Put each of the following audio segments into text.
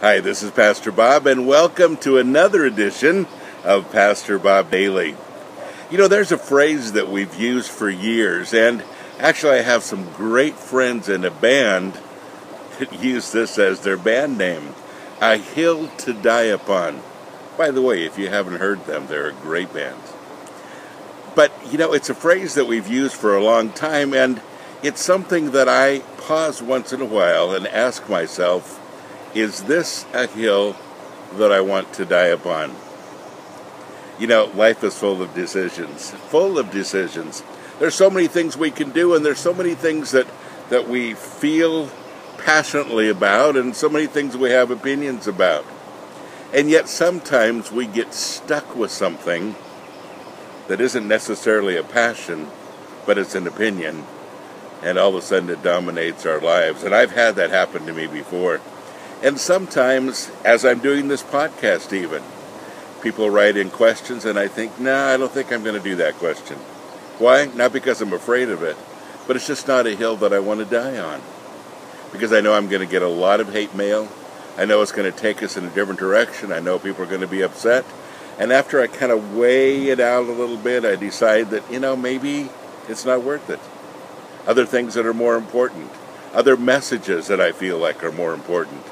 Hi, this is Pastor Bob, and welcome to another edition of Pastor Bob Daily. You know, there's a phrase that we've used for years, and actually I have some great friends in a band that use this as their band name, A Hill to Die Upon. By the way, if you haven't heard them, they're a great band. But, you know, it's a phrase that we've used for a long time, and it's something that I pause once in a while and ask myself, is this a hill that I want to die upon? You know, life is full of decisions. There's so many things we can do, and there's so many things that we feel passionately about, and so many things we have opinions about. And yet sometimes we get stuck with something that isn't necessarily a passion, but it's an opinion, and all of a sudden it dominates our lives. And I've had that happen to me before. And sometimes, as I'm doing this podcast even, people write in questions and I think, I don't think I'm going to do that question. Why? Not because I'm afraid of it, but it's just not a hill that I want to die on. Because I know I'm going to get a lot of hate mail. I know it's going to take us in a different direction. I know people are going to be upset. And after I kind of weigh it out a little bit, I decide that, maybe it's not worth it. Other things that are more important. Other messages that I feel like are more important.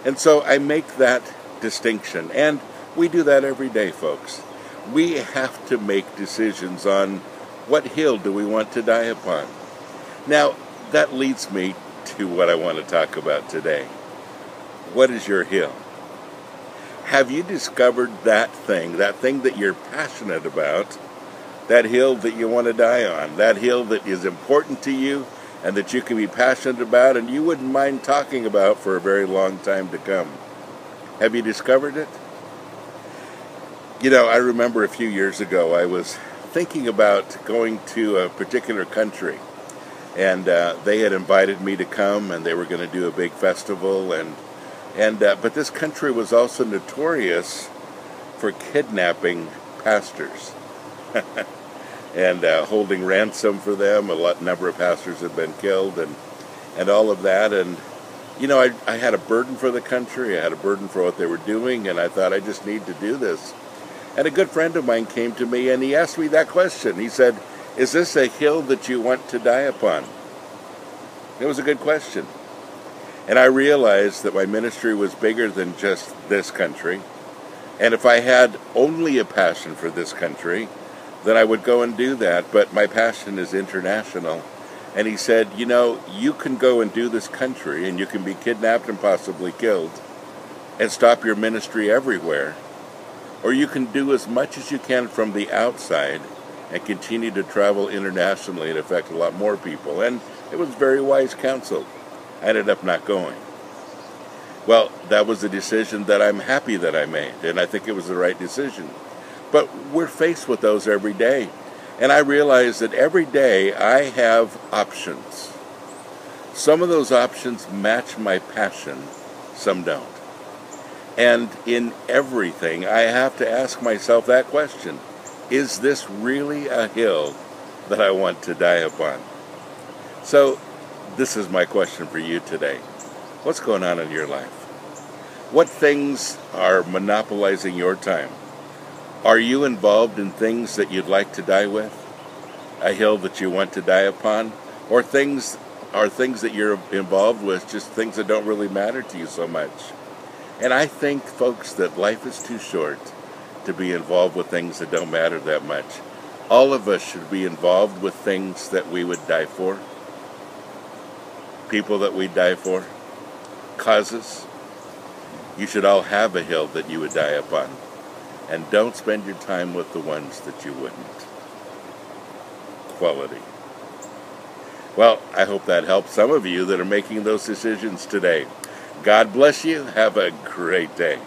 And so I make that distinction, and we do that every day, folks. We have to make decisions on what hill do we want to die upon. Now, that leads me to what I want to talk about today. What is your hill? Have you discovered that thing that you're passionate about, that hill that you want to die on, that hill that is important to you, and that you can be passionate about and you wouldn't mind talking about for a very long time to come? Have you discovered it? I remember a few years ago I was thinking about going to a particular country, and they had invited me to come, and they were going to do a big festival, but this country was also notorious for kidnapping pastors. And holding ransom for them. Number of pastors had been killed, and all of that. And, I had a burden for the country. I had a burden for what they were doing, and I thought, I just need to do this. And a good friend of mine came to me, and he asked me that question. He said, is this a hill that you want to die upon? It was a good question. And I realized that my ministry was bigger than just this country. And if I had only a passion for this country, then I would go and do that, but my passion is international. And he said, you can go and do this country, and you can be kidnapped and possibly killed, and stop your ministry everywhere. Or you can do as much as you can from the outside, and continue to travel internationally and affect a lot more people. And it was very wise counsel. I ended up not going. Well, that was a decision that I'm happy that I made, and I think it was the right decision. But we're faced with those every day. And I realize that every day I have options. Some of those options match my passion, some don't. And in everything, I have to ask myself that question. Is this really a hill that I want to die upon? So, this is my question for you today. What's going on in your life? What things are monopolizing your time? Are you involved in things that you'd like to die with? A hill that you want to die upon? Or things that you're involved with, just things that don't really matter to you so much? And I think, folks, that life is too short to be involved with things that don't matter that much. All of us should be involved with things that we would die for. People that we'd die for. Causes. You should all have a hill that you would die upon. And don't spend your time with the ones that you wouldn't. Quality. Well, I hope that helps some of you that are making those decisions today. God bless you. Have a great day.